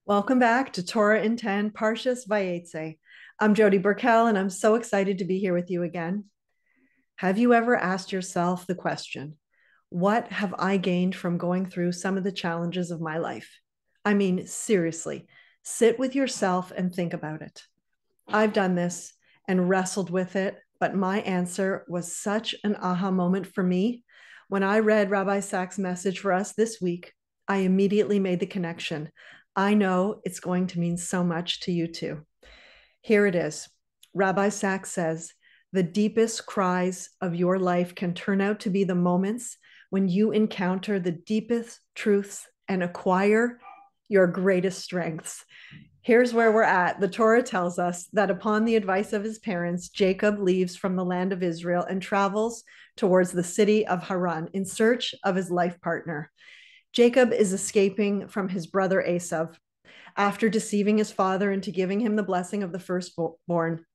Welcome back to Torah in 10, Parshas Vayetze. I'm Jody Burkell, and I'm so excited to be here with you again. Have you ever asked yourself the question, what have I gained from going through some of the challenges of my life? I mean, seriously, sit with yourself and think about it. I've done this and wrestled with it, but my answer was such an aha moment for me. When I read Rabbi Sachs' message for us this week, I immediately made the connection. I know it's going to mean so much to you too. Here it is. Rabbi Sachs says, the deepest cries of your life can turn out to be the moments when you encounter the deepest truths and acquire your greatest strengths. Here's where we're at. The Torah tells us that upon the advice of his parents, Jacob leaves from the land of Israel and travels towards the city of Haran in search of his life partner. Jacob is escaping from his brother Esau. After deceiving his father into giving him the blessing of the firstborn,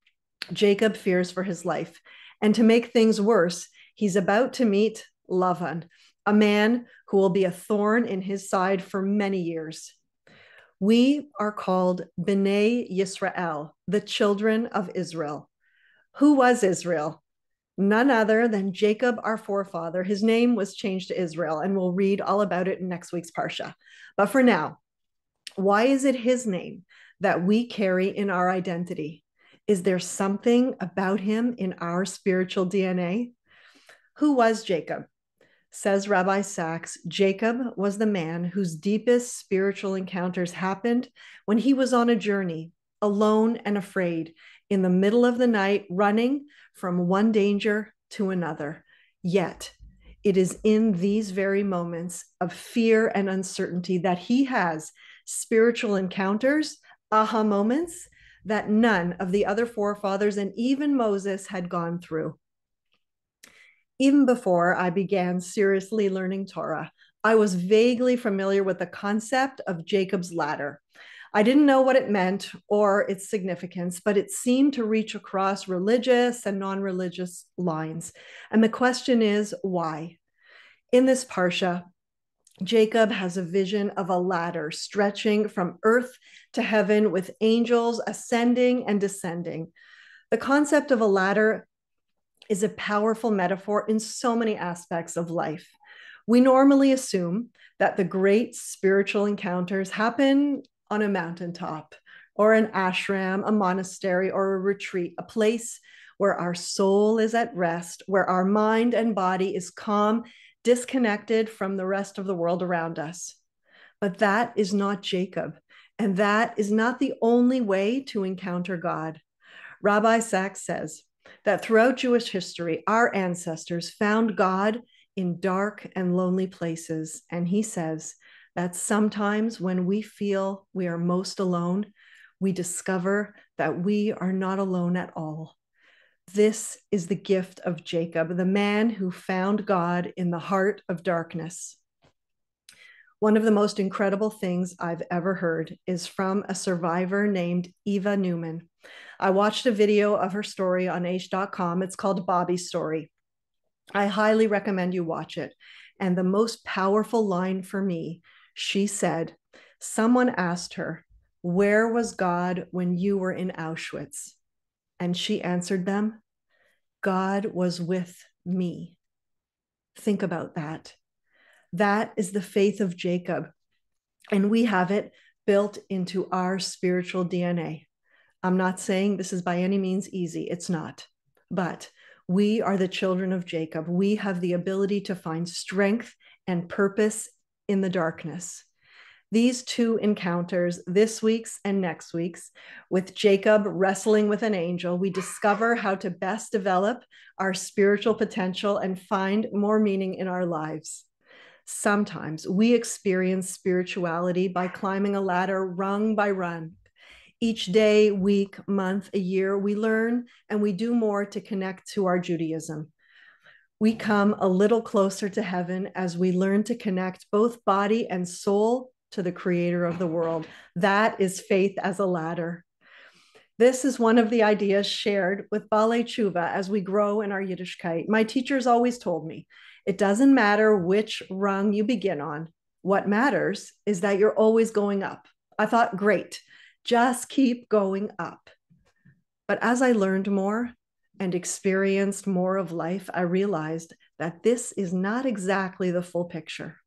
Jacob fears for his life. And to make things worse, he's about to meet Lavan, a man who will be a thorn in his side for many years. We are called Bnei Yisrael, the children of Israel. Who was Israel? None other than Jacob, our forefather. His name was changed to Israel, and we'll read all about it in next week's Parsha. But for now, why is it his name that we carry in our identity? Is there something about him in our spiritual DNA? Who was Jacob? Says Rabbi Sachs, Jacob was the man whose deepest spiritual encounters happened when he was on a journey, alone and afraid, in the middle of the night, running from one danger to another. Yet, it is in these very moments of fear and uncertainty that he has spiritual encounters, aha moments, that none of the other forefathers and even Moses had gone through. Even before I began seriously learning Torah, I was vaguely familiar with the concept of Jacob's ladder. I didn't know what it meant or its significance, but it seemed to reach across religious and non-religious lines. And the question is, why? In this parsha, Jacob has a vision of a ladder stretching from earth to heaven with angels ascending and descending. The concept of a ladder is a powerful metaphor in so many aspects of life. We normally assume that the great spiritual encounters happen on a mountaintop or an ashram, a monastery, or a retreat, a place where our soul is at rest, where our mind and body is calm, disconnected from the rest of the world around us. But that is not Jacob, and that is not the only way to encounter God. Rabbi Sachs says that throughout Jewish history, our ancestors found God in dark and lonely places. And he says that sometimes when we feel we are most alone, we discover that we are not alone at all. This is the gift of Jacob, the man who found God in the heart of darkness. One of the most incredible things I've ever heard is from a survivor named Eva Newman. I watched a video of her story on H.com. It's called Bobby's Story. I highly recommend you watch it. And the most powerful line for me, she said, someone asked her, where was God when you were in Auschwitz? And she answered them, God was with me. Think about that. That is the faith of Jacob. And we have it built into our spiritual DNA. I'm not saying this is by any means easy. It's not. But we are the children of Jacob. We have the ability to find strength and purpose in the darkness. These two encounters, this week's and next week's, with Jacob wrestling with an angel, we discover how to best develop our spiritual potential and find more meaning in our lives. Sometimes we experience spirituality by climbing a ladder rung by rung. Each day, week, month, a year, we learn and we do more to connect to our Judaism. We come a little closer to heaven as we learn to connect both body and soul to the creator of the world. That is faith as a ladder. This is one of the ideas shared with Balei Tshuva as we grow in our Yiddishkeit. My teachers always told me, it doesn't matter which rung you begin on. What matters is that you're always going up, I thought, great, just keep going up. But as I learned more and experienced more of life, I realized that this is not exactly the full picture.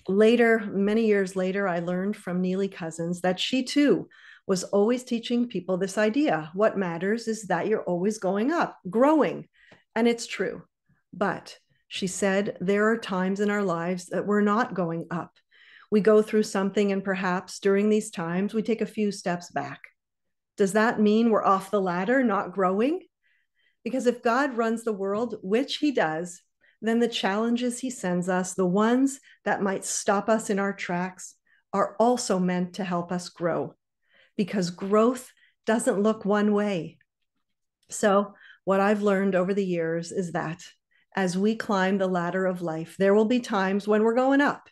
Later, many years later, I learned from Neely Cousins that she too was always teaching people this idea. What matters is that you're always going up, growing. And it's true. But she said there are times in our lives that we're not going up. We go through something, and perhaps during these times, we take a few steps back. Does that mean we're off the ladder, not growing? Because if God runs the world, which he does, then the challenges he sends us, the ones that might stop us in our tracks, are also meant to help us grow. Because growth doesn't look one way. So, what I've learned over the years is that as we climb the ladder of life, there will be times when we're going up,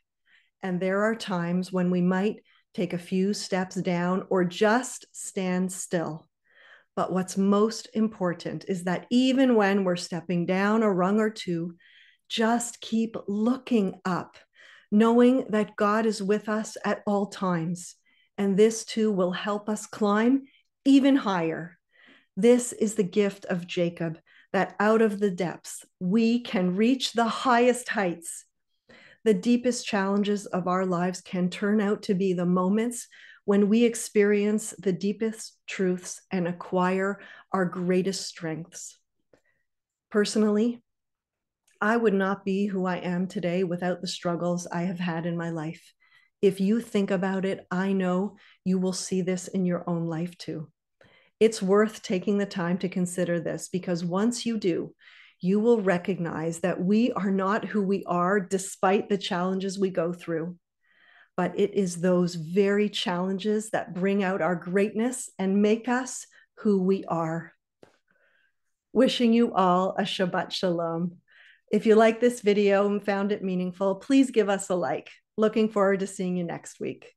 and there are times when we might take a few steps down or just stand still. But what's most important is that even when we're stepping down a rung or two, just keep looking up, knowing that God is with us at all times. And this too will help us climb even higher. This is the gift of Jacob, that out of the depths, we can reach the highest heights. The deepest challenges of our lives can turn out to be the moments when we experience the deepest truths and acquire our greatest strengths. Personally, I would not be who I am today without the struggles I have had in my life. If you think about it, I know you will see this in your own life too. It's worth taking the time to consider this, because once you do, you will recognize that we are not who we are despite the challenges we go through. But it is those very challenges that bring out our greatness and make us who we are. Wishing you all a Shabbat Shalom. If you like this video and found it meaningful, please give us a like. Looking forward to seeing you next week.